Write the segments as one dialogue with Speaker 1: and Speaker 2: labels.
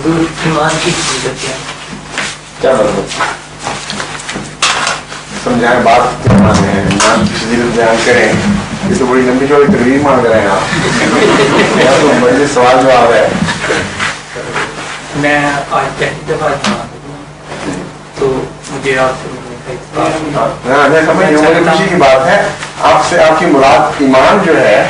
Speaker 1: حضور ایمان کی حقیقت
Speaker 2: کیا مطلب سمجھائیں بات کیا مان ہے ایمان کی فضیلت بیان کریں. یہ تو بڑی لمبی چوڑی تقریر مانگ رہے ہیں آپ. تو بڑے سوال جواب ہے.
Speaker 1: میں آج پہلی دفعہ تو مجھے آپ
Speaker 2: سے خوشی کی بات ہے. آپ سے آپ کی مراد ایمان جو ہے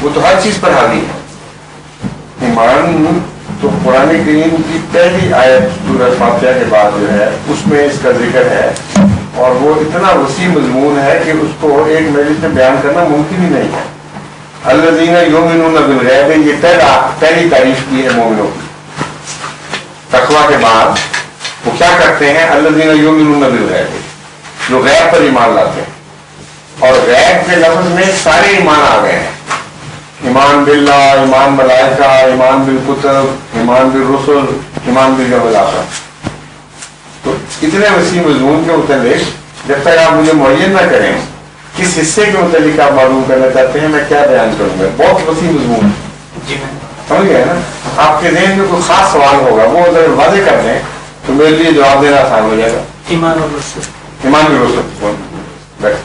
Speaker 2: وہ تو ہر چیز پر حاوی ہے. ایمان تو قرآن کریم کی پہلی آیت سورہ فاتحہ کے بعد جو ہے اس میں اس کا ذکر ہے اور وہ اتنا وسیع مضمون ہے کہ اس کو ایک مجلس میں بیان کرنا ممکن ہی نہیں ہے. الذین یؤمنون بالغیب یہ پہلی تعریف کی ہے مومنوں کی. تقویٰ کے بعد وہ کیا کرتے ہیں؟ الذین یؤمنون بالغیب جو غیب پر ایمان لاتے ہیں. اور غیب کے لفظ میں سارے ایمان آ گئے ہیں. ایمان باللہ، ایمان ملائکہ، ایمان بالکتب، ایمان بالرسل، ایمان بالیوم الآخر. تو اتنے وسیع مضمون کے متعلق جب تک آپ مجھے معین نہ کریں کس حصے کے متعلق آپ معلوم کرنا چاہتے ہیں میں کیا بیان کروں گا. بہت وسیع مضمون سمجھ گئے نا. آپ کے ذہن میں کوئی خاص سوال ہوگا وہ اگر واضح کر دیں تو میرے لیے جواب دینا آسان ہو جائے گا.
Speaker 1: ایمان اور رسول،
Speaker 2: ایمان بالرسل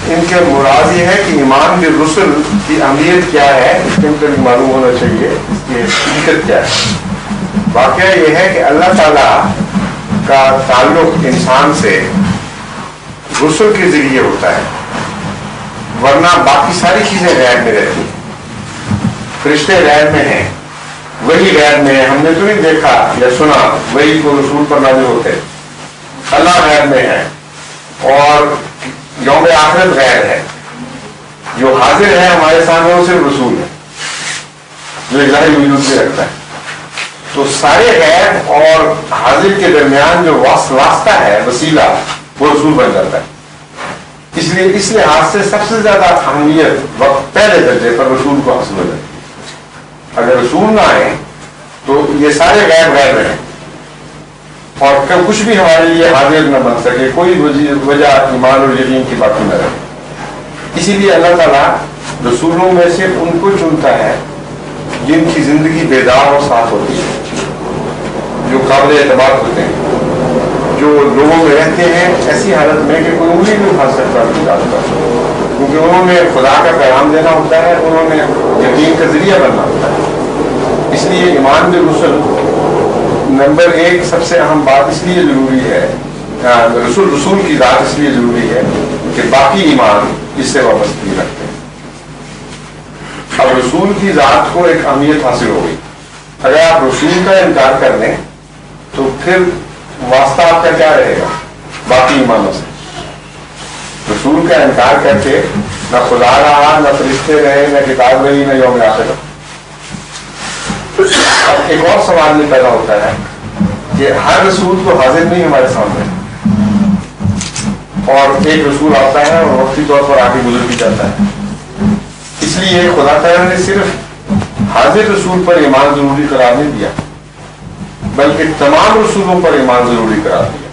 Speaker 2: ان کے مراد یہ ہے کہ ایمان بالرسل کی اہمیت کیا ہے اس کے متعلق معلوم ہونا چاہیے. اس کی حقیقت کیا ہے؟ واقعہ یہ ہے کہ اللہ تعالی کا تعلق انسان سے رسل کے ذریعے ہوتا ہے ورنہ باقی ساری چیزیں غیر میں رہتی ہیں. فرشتے غیر میں ہیں، وہی غیر میں ہے. ہم نے تو نہیں دیکھا یا سنا وہی کو رسول پر نازل ہوتے. اللہ غیر میں ہے اور یوم آخرت غیر ہے. جو حاضر ہے ہمارے سامنے وہ صرف رسول ہے جو الہی وجود سے رکھتا ہے. تو سارے غیب اور حاضر کے درمیان جو واسطہ ہے وسیلہ وہ رسول بن جاتا ہے. اس لیے اس لحاظ سے سب سے زیادہ اہمیت وقت پہلے درجے پر رسول کو حاصل ہو جاتی ہے. اگر رسول نہ آئے تو یہ سارے غیب غیر رہیں اور کچھ بھی ہمارے لیے حاضر نہ بن سکے. کوئی وجہ ایمان اور یقین کی باقی نہ رہے. اسی لیے اللہ تعالیٰ رسولوں میں سے ان کو چنتا ہے جن کی زندگی بیدار اور صاف ہوتی ہے، جو قابل اعتبار ہوتے ہیں، جو لوگوں میں رہتے ہیں ایسی حالت میں کہ کوئی انگلی نہیں اٹھا سکتا اپنی ذات پر، کیونکہ انہوں نے خدا کا پیغام دینا ہوتا ہے، انہوں نے یقین کا ذریعہ بننا ہوتا ہے. اس لیے ایمان بالرسل نمبر ایک سب سے اہم بات اس لیے ضروری ہے. رسول کی ذات اس لیے ضروری ہے کہ باقی ایمان اس سے وابستگی رکھتے ہیں. اب رسول کی ذات کو ایک اہمیت حاصل ہو گئی. اگر آپ رسول کا انکار کر دیں تو پھر واسطہ آپ کا کیا رہے گا باقی ایمانوں سے؟ رسول کا انکار کر کے نہ خدا رہا، نہ فرشتے رہے، نہ کتاب رہی، نہ یوم آخر. اب ایک اور سوال یہ پیدا ہوتا ہے کہ ہر رسول تو حاضر نہیں ہمارے سامنے، اور ایک رسول آتا ہے اور وقتی طور پر آگے گزر بھی جاتا ہے. اس لیے خدا تعالیٰ نے صرف حاضر رسول پر ایمان ضروری قرار نہیں دیا بلکہ تمام رسولوں پر ایمان ضروری قرار دیا.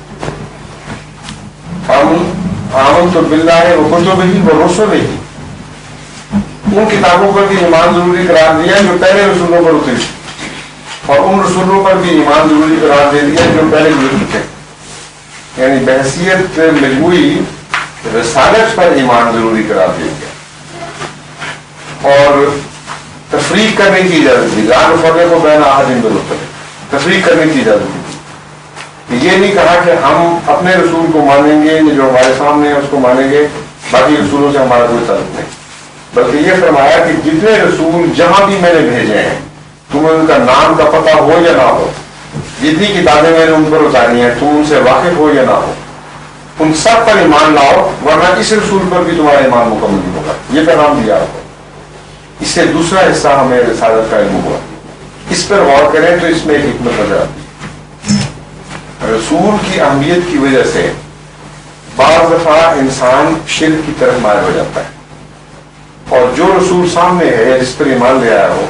Speaker 2: آمنت باللہ وکتبہ ورسلہ، ان کتابوں پر بھی ایمان ضروری قرار دیا جو پہلے رسولوں پر اتری، اور ان رسولوں پر بھی ایمان ضروری قرار دے دیا جو پہلے گزر چکے. یعنی بحیثیت مجموعی رسالت پر ایمان ضروری قرار دیا گیا اور تفریق کرنے کی اجازت دی. لا نفرق بین احد من رسلہ، تفریق کرنے کی اجازت دی. یہ نہیں کہا کہ ہم اپنے رسول کو مانیں گے جو ہمارے سامنے ہے اس کو مانیں گے، باقی رسولوں سے ہمارا کوئی تعلق نہیں، بلکہ یہ فرمایا کہ جتنے رسول جہاں بھی میں نے بھیجے ہیں تمہیں ان کا نام کا پتہ ہو یا نہ ہو، جتنی کتابیں میں نے ان پر اتاری ہیں تم ان سے واقف ہو یا نہ ہو، ان سب پر ایمان لاؤ ورنہ اس رسول پر بھی تمہارا ایمان مکمل نہیں ہوگا. یہ پیغام دیا آپ کو. اس سے دوسرا حصہ ہمیں رسالت کا علم ہوا. اس پر غور کریں تو اس میں ایک حکمت نظر آتی ہے. رسول کی اہمیت کی وجہ سے بعض دفعہ انسان شرک کی طرف مائل ہو جاتا ہے، اور جو رسول سامنے ہے یا جس پر ایمان لے آیا ہو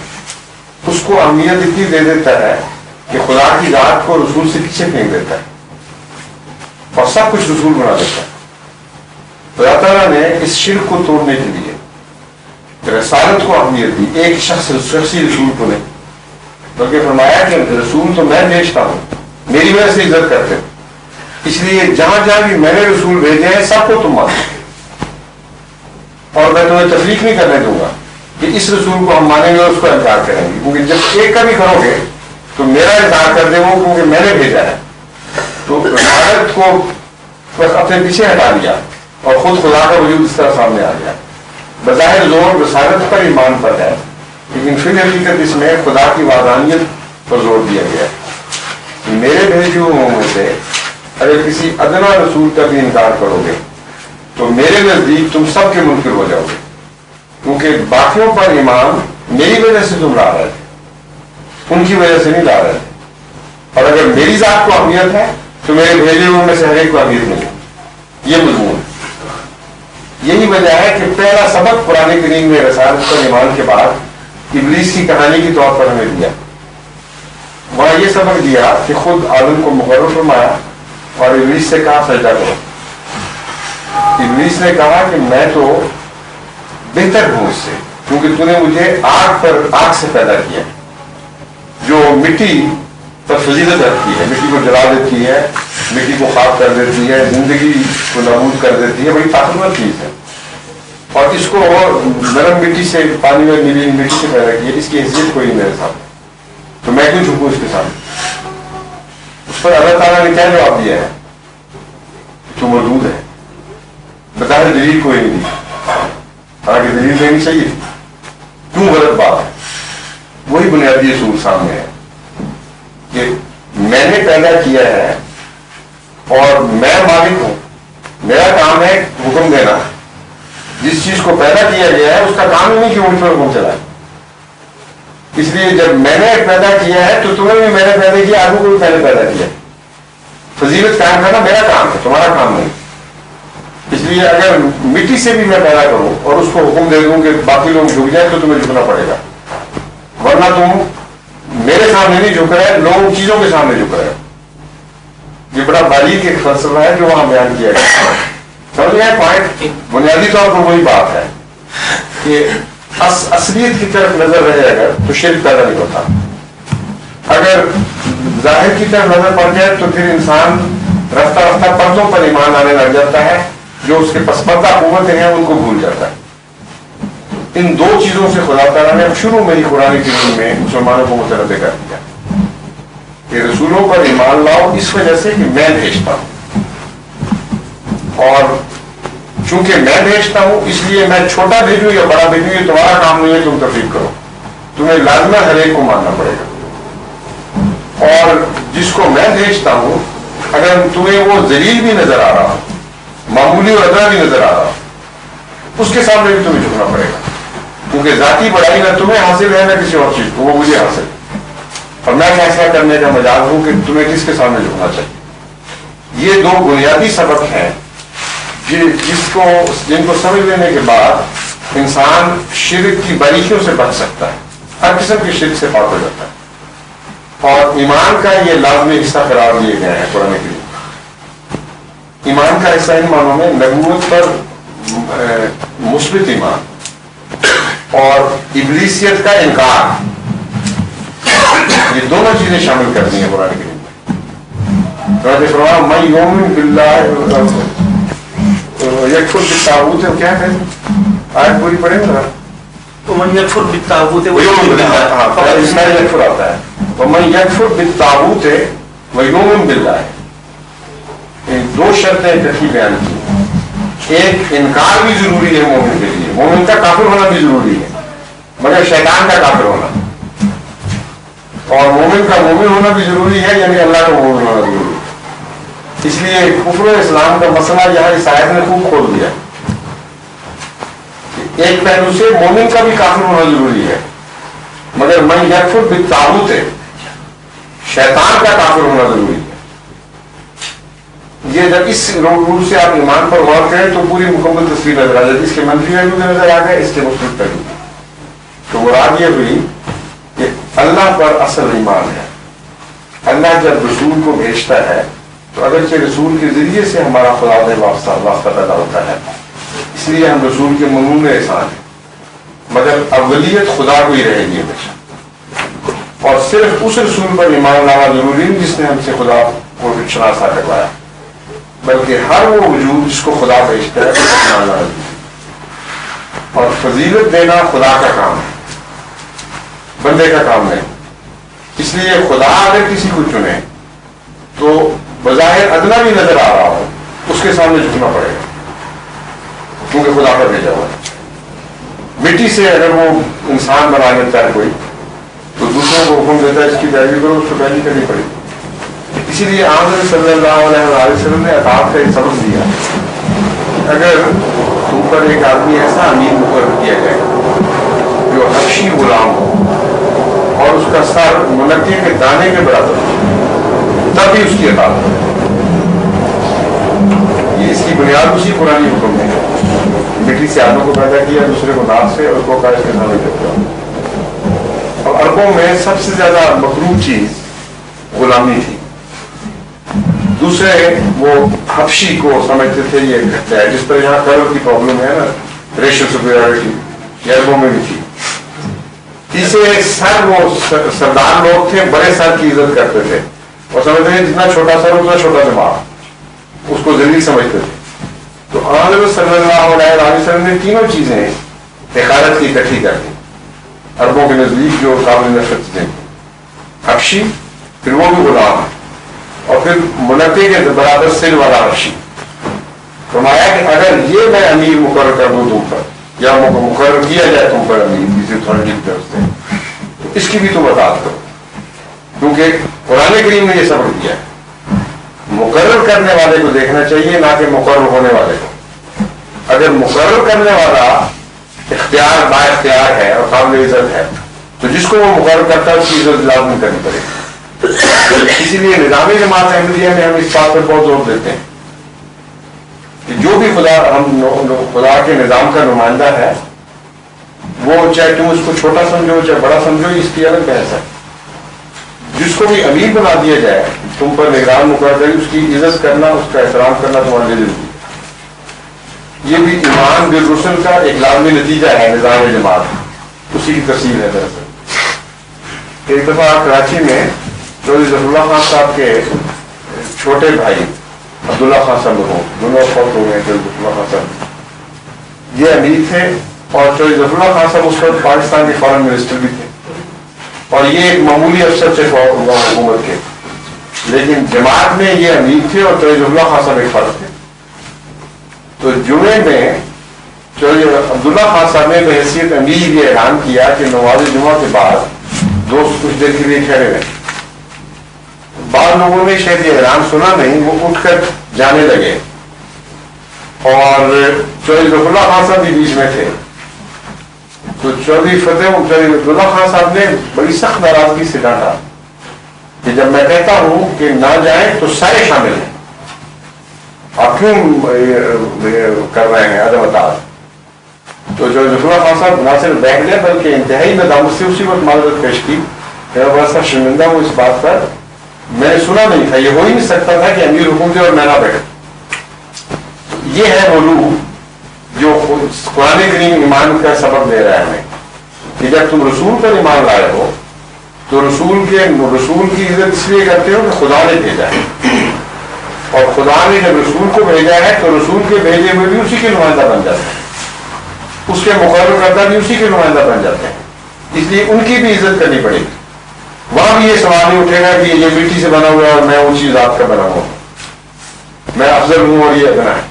Speaker 2: اس کو اہمیت اتنی دے دیتا ہے کہ خدا کی ذات کو رسول سے پیچھے پھینک دیتا ہے اور سب کچھ رسول بنا دیتا ہے. خدا تعالیٰ نے اس شرک کو توڑنے کے لیے رسالت کو اہمیت دی. ایک شخصی رسول کو نہیں، بلکہ فرمایا کہ رسول تو میں بھیجتا ہوں، میری وجہ سے عزت کرتے ہو، اس لیے جہاں جہاں بھی میں نے رسول بھیجے ہیں سب کو تم مانو، اور میں تمہیں تفریق نہیں کرنے دوں گا کہ اس رسول کو ہم مانیں گے اور اس کو انکار کریں گے، کیونکہ جب ایک کا بھی کرو گے تو میرا انکار کر دیں وہ، کیونکہ میں نے بھیجا ہے۔ تو رسالت کو بس اپنے پیچھے ہٹا دیا اور خود خدا کا وجود اس طرح سامنے آ گیا۔ بظاہر زور رسالت پر ایمان پر ہے، لیکن فی الحقیقت اس میں خدا کی وحدانیت پر زور دیا گیا ہے۔ میرے بھیجے ہوئے میں سے اگر کسی ادنا رسول کا بھی انکار کرو گے تو میرے نزدیک تم سب کے منکر ہو جاؤ گے، کیونکہ باقیوں پر ایمان میری وجہ سے تم لا رہے تھے، ان کی وجہ سے نہیں لا رہے تھے، اور اگر میری ذات کو اہمیت ہے تو میرے بھیجے ہوئے میں سے ہر ایک کو اہمیت ملے۔ یہ مضمون یہی وجہ ہے کہ پہلا سبق قرآن کریم نے رسالت پر ایمان کے بعد ابلیس کی کہانی کے طور پر ہمیں دیا۔ وہاں یہ سبق دیا کہ خود آدم کو مقرر فرمایا اور ابلیس سے کہا سجدہ کرو۔ ابلیس نے کہا کہ میں تو بہتر ہوں اس سے، کیونکہ تو نے مجھے آگ سے پیدا کیا جو مٹی پر فضیلت رکھتی ہے، مٹی کو جلا دیتی ہے، مٹی کو خاک کر دیتی ہے، زندگی کو نابود کر دیتی ہے، بڑی طاقتور چیز ہے، اور اس کو نرم مٹی سے، پانی میں ملی مٹی سے پیدا کیا، اس کی حیثیت کوئی میرے سامنے، تو میں کیوں جھکوں اس کے سامنے؟ اس پر اللہ تعالیٰ نے کیا جواب دیا ہے؟ تو موجود ہے، بظاہر دلیل کوئی نہیں دی، حالانکہ دلیل دینی چاہیے، کیوں غلط بات ہے؟ وہی بنیادی اصول سامنے ہے کہ میں نے پیدا کیا ہے اور میں مالک ہوں، میرا کام ہے حکم دینا، جس چیز کو پیدا کیا گیا ہے اس کا کام ہی نہیں کہ مجھ پر حکم چلائے، اس لیے جب میں نے پیدا کیا ہے تو تمہیں بھی میں نے پیدا کیا، آدمی کو بھی میں نے پیدا کیا، فضیلت قائم کرنا میرا کام ہے، تمہارا کام نہیں۔ اس لیے اگر مٹی سے بھی میں پیدا کروں اور اس کو حکم دے دوں کہ باقی لوگ جھک جائیں تو تمہیں جھکنا پڑے گا، ورنہ تم میرے سامنے نہیں جھک رہے، لوگ چیزوں کے سامنے جھک رہے۔ یہ بڑا باریک ایک فلسفہ ہے جو وہاں بیان کیا گیا، سمجھ گئے پوائنٹ؟ بنیادی طور پر وہی بات ہے کہ اصلیت کی طرف نظر رہے اگر تو شرک پیدا نہیں ہوتا، اگر ظاہر کی طرف نظر پڑ جائے تو پھر انسان رفتہ رفتہ پردوں پر ایمان آنے لگ جاتا ہے، جو اس کے پس پردہ قوتیں ہیں ان کو بھول جاتا ہے۔ ان دو چیزوں سے خدا تعالیٰ نے شروع میں ہی قرآن کریم میں مسلمانوں کو متنبع کر دیا کہ رسولوں پر ایمان لاؤ اس وجہ سے کہ میں بھیجتا ہوں، اور چونکہ میں بھیجتا ہوں اس لیے میں چھوٹا بھیجوں یا بڑا بھیجوں یہ تمہارا کام نہیں ہے، تم تفریق کرو، تمہیں لازمہ ہر ایک کو ماننا پڑے گا، اور جس کو میں بھیجتا ہوں اگر تمہیں وہ ذلیل بھی نظر آ رہا، معمولی اور ادنا بھی نظر آ رہا، اس کے سامنے بھی تمہیں جھکنا پڑے گا، کیونکہ ذاتی بڑائی نہ تمہیں حاصل ہے نہ کسی اور چیز کو، وہ مجھے حاصل ہے، اور میں فیصلہ کرنے کا مجال ہوں کہ تمہیں کس کے سامنے جھکنا چاہیے۔ یہ دو بنیادی سبق ہیں جن کو سمجھ لینے کے بعد انسان شرک کی باریکیوں سے بچ سکتا ہے، ہر قسم کے شرک سے پاک ہو جاتا ہے، اور ایمان کا یہ لازمی حصہ قرار دیے گئے ہیں قرآن کریم۔ ایمان کا حصہ ان معنوں میں نبوت پر مثبت ایمان اور ابلیسیت کا انکار، یہ دونوں چیزیں شامل کرتی ہیں قرآن کریم میں۔ من یؤمن باللہ یکفر بالطاغوت، کیا ہے آیت پوری پڑھیں گے؟
Speaker 1: ومن یکفر بالطاغوت
Speaker 2: اس میں یکفر آتا ہے، ومن یکفر بالطاغوت ویؤمن باللہ، دو شرطیں اکٹھی بیان کی، ایک انکار بھی ضروری ہے مومن کے لیے، مومن کا کافر ہونا بھی ضروری ہے مگر شیطان کا کافر ہونا، اور مومن کا مومن ہونا بھی ضروری ہے، یعنی اللہ کا مومن ہونا ضروری ہے۔ اس لیے کفر و اسلام کا مسئلہ یہاں اس آیت نے خوب کھول دیا، ایک پہلو سے مومن کا بھی کافر ہونا ضروری ہے مگر من یکفر بالطاغوت، شیطان کا کافر ہونا ضروری ہے۔ یہ جب اس رول سے آپ ایمان پر غور کریں تو پوری مکمل تصویر نظر آ جاتی، اس کے منفی پہلو بھی نظر آ گئے، اس کے مثبت پہلو بھی۔ تو مراد یہ ہوئی کہ اللہ پر اصل ایمان ہے، اللہ جب رسول کو بھیجتا ہے تو اگرچہ رسول کے ذریعے سے ہمارا خدا سے واسطہ پیدا ہوتا ہے، اس لیے ہم رسول کے ممنون احسان ہیں، مگر اولیت خدا کو ہی رہے گی ہمیشہ۔ اور صرف اس رسول پر ایمان لانا ضروری نہیں جس نے ہم سے خدا کو شناسا کروایا، بلکہ ہر وہ وجود جس کو خدا بھیجتا ہے اس پر ایمان لانا ضروری ہے۔ اور فضیلت دینا خدا کا کام ہے، بندے کا کام نہیں۔ اس لیے خدا اگر کسی کو چنے تو بظاہر ادنا بھی نظر آ رہا ہو اس کے سامنے جھکنا پڑے گا، کیونکہ خدا پر بھیجا ہوا ہے۔ مٹی سے اگر وہ انسان بنا لیتا ہے کوئی تو دوسروں کو حکم دیتا ہے اس کی پیروی کرو، اس کو پیروی کرنی پڑے گی۔ اسی لیے آمد صلی اللہ علیہ وسلم نے عطاف کا ایک سبق دیا، اگر تم پر ایک آدمی ایسا امیر مقرر کیا جائے جو حبشی غلام ہو اور اس کا سر منقے کے دانے کے برابر ہو، تب بھی اس کی عطاف ہو۔ یہ اس کی بنیاد اسی قرآن حکم میں ہے، مٹی سے آدموں کو پیدا کیا، دوسرے کو ناک سے، اور کو کا اس کے سامنے جھکا۔ اور عربوں میں سب سے زیادہ مکروہ چیز غلامی تھی، دوسرے وہ حبشی کو سمجھتے تھے یہ گھٹتا ہے، جس طرح یہاں کلر کی پرابلم ہے نا، ریشل سپیریورٹی، یہ عربوں میں بھی تھی۔ تیسرے سر، وہ سردار لوگ تھے، بڑے سر کی عزت کرتے تھے اور سمجھتے تھے جتنا چھوٹا سر اتنا چھوٹا دماغ، اس کو ذلیل سمجھتے تھے۔ تو حضرت صلی اللہ علیہ وسلم نے تینوں چیزیں حقارت کی اکٹھی کر دی، عربوں کے نزدیک جو قابل نفرت چیزیں تھیں، حبشی، پھر وہ بھی غلام، اور پھر منقے کے برابر سر والا حبشی۔ فرمایا کہ اگر یہ میں امیر مقرر کر دوں تم پر، یا مقرر کیا جائے تم پر امیر کسی اتھارٹی کی طرف سے، تو اس کی بھی تم اطاعت کرو، کیونکہ قرآن کریم نے یہ سبق دیا ہے۔ مقرر کرنے والے کو دیکھنا چاہیے، نہ کہ مقرر ہونے والے کو۔ اگر مقرر کرنے والا اختیار با اختیار ہے اور قابل عزت ہے تو جس کو وہ مقرر کرتا ہے اس کی عزت لازمی کرنی پڑے گی۔ اسی لیے نظامی جماعت احمدیہ میں ہم اس بات پر بہت زور دیتے ہیں کہ جو بھی خدا کے نظام کا نمائندہ ہے، وہ چاہے تم اس کو چھوٹا سمجھو چاہے بڑا سمجھو، اس کی الگ بحث ہے۔ جس کو بھی امیر بنا دیا جائے، تم پر نگران مقرر کری، اس کی عزت کرنا، اس کا احترام کرنا تمہارے لیے ضروری ہے۔ یہ بھی ایمان بالرسل کا ایک لازمی نتیجہ ہے نظام جماعت، اسی کی تفصیل ہے۔ دراصل ایک دفعہ کراچی میں چودھری ظفر اللہ خان صاحب کے چھوٹے بھائی عبداللہ خان صاحب دونوں فوت ہو گئے، چودھری ظفر اللہ خان صاحب یہ امیر تھے، اور چودھری ظفر اللہ خان صاحب اس وقت پاکستان کے فارن منسٹر بھی تھے، اور یہ ایک معمولی افسر تھے حکومت کے، لیکن جماعت میں یہ امیر تھے اور چودھری ظفر اللہ خان صاحب ایک فرق تھے۔ تو جمعے میں چودھری عبداللہ خان صاحب نے بحیثیت امیر یہ اعلان کیا کہ نماز جمعہ کے بعد دوست کچھ دیر کے لیے ٹھہرے رہے۔ بعض لوگوں نے شاید یہ اعلان سنا نہیں، وہ اٹھ کر جانے لگے، اور چودھری ظفر اللہ خان صاحب بھی بیچ میں تھے۔ تو چودھری عبداللہ خان صاحب نے بڑی سخت ناراضگی سے ڈانٹا کہ جب میں کہتا ہوں کہ نہ جائیں تو سارے شامل ہیں، آپ کیوں کر رہے ہیں عدم اطاعت؟ تو جو ظفر اللہ خان صاحب نہ صرف بیٹھ گئے بلکہ انتہائی ندامت سے اسی وقت معذرت پیش کی کہ میں بڑا سا شرمندہ ہوں اس بات پر، میں نے سنا نہیں تھا، یہ ہو ہی نہیں سکتا تھا کہ امیر حکم دے اور میں نہ بیٹھ۔ یہ ہے وہ لوگ جو قرآن کریم ایمان کا سبق دے رہا ہے ہمیں کہ جب تم رسول پر ایمان لائے ہو تو رسول کی عزت اس لیے کرتے ہو کہ خدا نے بھیجا ہے، اور خدا نے جب رسول کو بھیجا ہے تو رسول کے بھیجے ہوئے بھی اسی کے نمائندہ بن جاتے ہیں، اس کے مقرر کردہ بھی اسی کے نمائندہ بن جاتے ہیں، اس لیے ان کی بھی عزت کرنی پڑے گی۔ وہاں بھی یہ سوال نہیں اٹھے گا کہ یہ مٹی سے بنا ہوا ہے اور میں اونچی ذات کا بنا ہوا، میں افضل ہوں اور یہ ادنا ہے۔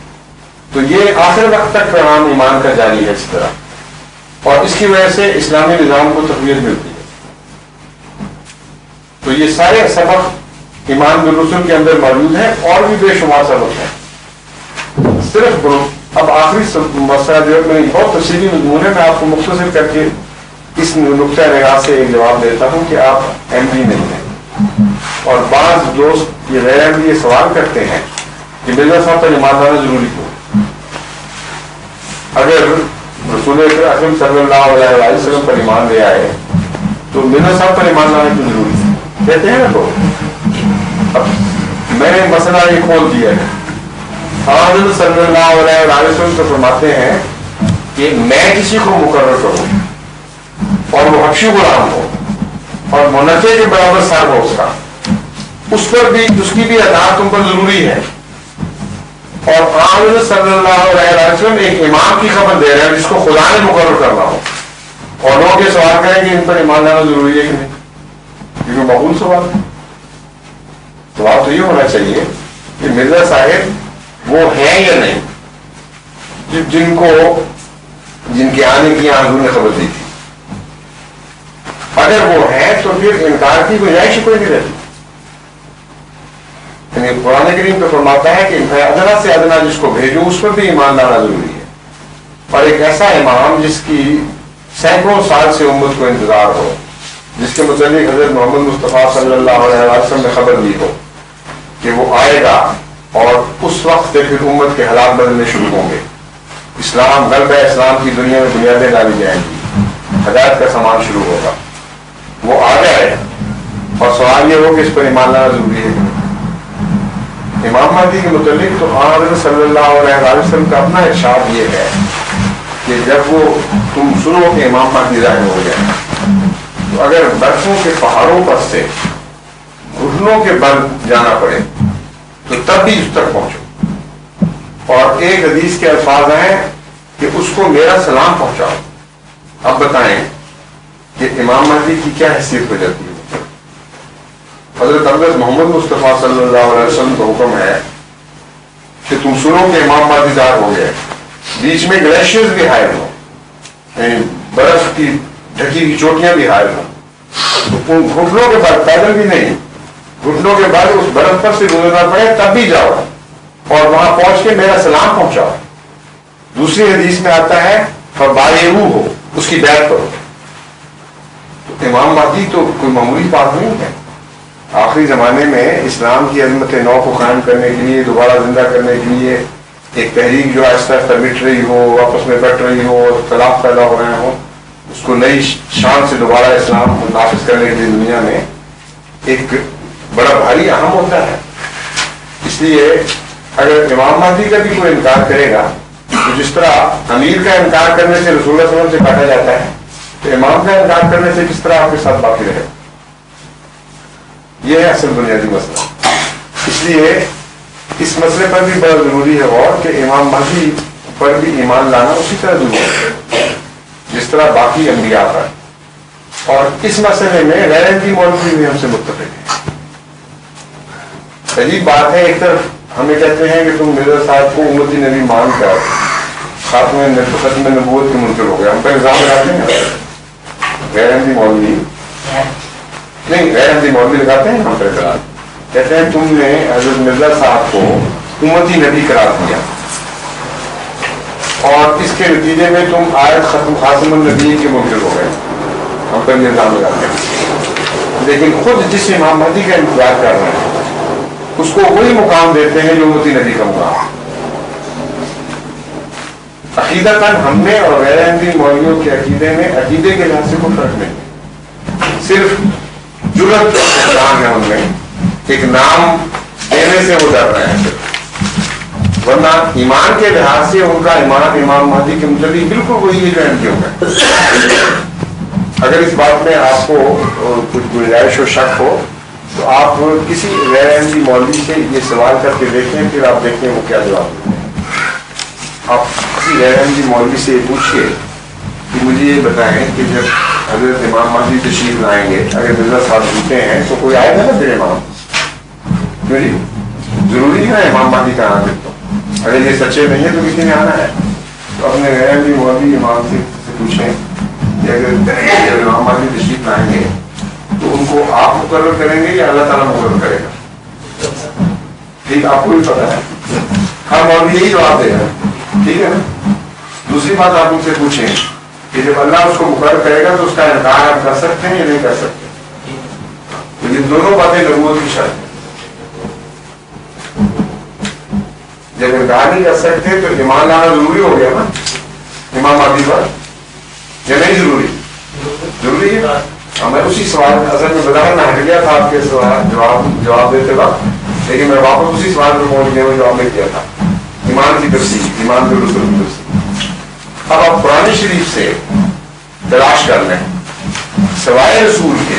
Speaker 2: تو یہ آخر وقت تک پیغام ایمان کا جاری ہے اس طرح، اور اس کی وجہ سے اسلامی نظام کو تقویت ملتی ہے۔ تو یہ سارے سبق ایمان بالرسل کے اندر موجود ہیں، اور بھی بے شمار سبق ہیں۔ صرف اب آخری مسئلہ جو میں بہت تفصیلی مضمون ہے، میں آپ کو مختصر کر کے اس نقطۂ نگاہ سے ایک جواب دیتا ہوں کہ آپ ایم ڈی نہیں ہیں، اور بعض دوست یہ غیر ایم ڈی یہ سوال کرتے ہیں کہ مرزا صاحب پر ایمان لانا ضروری کیوں؟ اگر رسول اکرم صلی اللہ علیہ وسلم پر ایمان لے آئے تو مرزا صاحب پر ایمان لانا کیوں ضروری ہے؟ کہتے ہیں نا تو اب میں نے مسئلہ یہ کھول دیا ہے۔ حضرت صلی اللہ علیہ وسلم تو فرماتے ہیں کہ میں کسی کو مقرر کروں اور وہ حبشی غلام ہو اور منافع کے برابر سر ہو اس کا، اس پر بھی اس کی بھی اطاعت تم پر ضروری ہے. اور آن صلی اللہ علیہ وسلم ایک امام کی خبر دے رہے ہیں جس کو خدا نے مقرر کرنا ہو، اور لوگ یہ سوال کریں کہ ان پر ایمان لانا ضروری ہے کہ نہیں، کیونکہ معقول سوال ہے. سوال تو یہ ہونا چاہیے کہ مرزا صاحب وہ ہیں یا نہیں جن کے آنے کی حضور نے خبر دی تھی. اگر وہ ہے تو پھر انکار کی گنجائش کوئی نہیں رہتی. یعنی قرآن کریم تو فرماتا ہے کہ ادنا سے ادنا جس کو بھیجو اس پر بھی ایمان لانا ضروری ہے. اور ایک ایسا امام جس کی سینکڑوں سال سے امت کو انتظار ہو، جس کے متعلق حضرت محمد مصطفیٰ صلی اللہ علیہ وسلم نے خبر دی ہو کہ وہ آئے گا، اور اس وقت سے پھر امت کے حالات بدلنے شروع ہوں گے. اسلام غلبہ اسلام کی دنیا میں بنیادیں ڈالی جائیں گی، ہدایت کا سامان شروع ہوگا. وہ آ گئے اور سوال یہ ہو کہ اس پر ایمان لانا ضروری ہے. امام مہدی کے متعلق تو حضرت صلی اللہ علیہ وسلم کا اپنا ارشاد یہ ہے کہ جب وہ تم سنو کہ امام مہدی ظاہر ہو گئے تو اگر برفوں کے پہاڑوں پر سے گھٹنوں کے بل جانا پڑے تو تب بھی اس تک پہنچو. اور ایک حدیث کے الفاظ ہیں کہ اس کو میرا سلام پہنچاؤ. اب بتائیں کہ امام مہدی کی کیا حیثیت ہو جاتی ہے. حضرت محمد مصطفیٰ صلی اللہ علیہ وسلم کا حکم ہے کہ تم سنو کہ امام مہدی ظاہر ہو گئے. بیچ میں گلیشیئرز بھی حائل ہوں، یعنی برف کی ڈھکی ہوئی چوٹیاں بھی حائل ہوں، تو ان گھٹنوں کے بعد پیدل بھی نہیں، گھٹنوں کے بعد اس برف پر سے گزرنا پڑے تب بھی جاؤ اور وہاں پہنچ کے میرا سلام پہنچاؤ. دوسری حدیث میں آتا ہے فبایعوہ ہو، اس کی بیعت کرو. تو امام مہدی تو کوئی معمولی بات نہیں ہے. آخری زمانے میں اسلام کی عظمت نو کو قائم کرنے کے لیے، دوبارہ زندہ کرنے کے لیے ایک تحریک جو آہستہ آہستہ مٹ رہی ہو، آپس میں بٹ رہی ہو، اختلاف پیدا ہو رہے ہوں، اس کو نئی شان سے دوبارہ اسلام نافذ کرنے کے لیے دنیا میں ایک بڑا بھاری اہم ہوتا ہے. اس لیے اگر امام مہدی کا بھی کوئی انکار کرے گا تو جس طرح امیر کا انکار کرنے سے رسول اللہ صلی اللہ علیہ وسلم سے کاٹا جاتا ہے، تو امام کا انکار کرنے سے کس طرح آپ کے ساتھ باقی رہے. یہ ہے اصل بنیادی مسئلہ. اس لیے اس مسئلے پر بھی بڑا ضروری ہے غور کہ امام مہدی پر بھی ایمان لانا اسی طرح ضروری ہے جس طرح باقی انبیاء پر. اور اس مسئلے میں غیر احمدی مولوی بھی ہم سے متفق ہے. عجیب بات ہے، ایک طرف ہمیں کہتے ہیں کہ تم مرزا صاحب کو امتی نبی مان کر ختم نبوت کے منکر ہو گئے. ہم پہ الزام لگاتے ہیں غیر احمدی مولوی نہیں، غیر احمدی مولوی لگاتے ہیں ہم پہ الزام، کہتے ہیں تم نے حضرت مرزا صاحب کو امتی نبی قرار دیا اور اس کے نتیجے میں تم آیت ختم خاتم النبی کے منکر ہو گئے. ہم پہ الزام لگاتے ہیں، لیکن خود جس امام مہدی کا انتظار کر رہے ہیں اس کو وہی مقام دیتے ہیں جو امتی نبی کا مقام. عقیدتاً ہم نے اور غیر احمدی مولویوں کے عقیدے میں عقیدے کے لحاظ سے کوئی فرق نہیں، صرف جرت نام ہے ان میں، ایک نام دینے سے وہ ڈر رہے ہیں. ورنہ ایمان کے لحاظ سے ان کا ایمان امام مہدی کے متعلق بالکل وہی ہے جو احمدیوں کا. اگر اس بات میں آپ کو کچھ گنجائش و شک ہو تو آپ کسی غیر احمدی مولوی سے یہ سوال کر کے دیکھیں، پھر آپ دیکھیں وہ کیا جواب دیتے ہیں. آپ کسی غیر احمدی مولوی سے یہ پوچھیے کہ مجھے یہ بتائیں کہ جب حضرت امام مہدی تشریف لائیں گے، اگر مرزا صاحب جیتے ہیں تو کوئی آئے گا نا پھر امام؟ کیوں جی؟ ضروری ہے امام مہدی کا آنا. تو اگر یہ سچے نہیں ہیں تو کسی نے آنا ہے. تو اپنے غیر احمدی مولوی امام سے پوچھیں کہ اگر امام مہدی تشریف لائیں گے تو ان کو آپ مقرر کریں گے یا اللہ تعالیٰ مقرر کرے گا؟ ٹھیک، آپ کو بھی پتا ہے، ہر مولوی یہی جواب دے گا. ٹھیک ہے نا. دوسری بات آپ ان سے پوچھیں کہ جب اللہ اس کو مقرر کرے گا تو اس کا انکار آپ کر سکتے ہیں یا نہیں کر سکتے. تو یہ دونوں باتیں نبوت کی شرط ہے. جب انکار نہیں کر سکتے تو ایمان لانا ضروری ہو گیا نا امام مہدی پر، یا نہیں ضروری؟ ضروری ہے. میں اسی سوال اصل میں بتانا نہ ہٹ گیا تھا آپ کے سوال جواب دیتے وقت، لیکن میں واپس اسی سوال پر پہنچ گیا جو آپ نے کیا تھا، ایمان کی تفصیل، ایمان کے رسول کی تفصیل. اب آپ قرآن شریف سے تلاش کر لیں سوائے رسول کے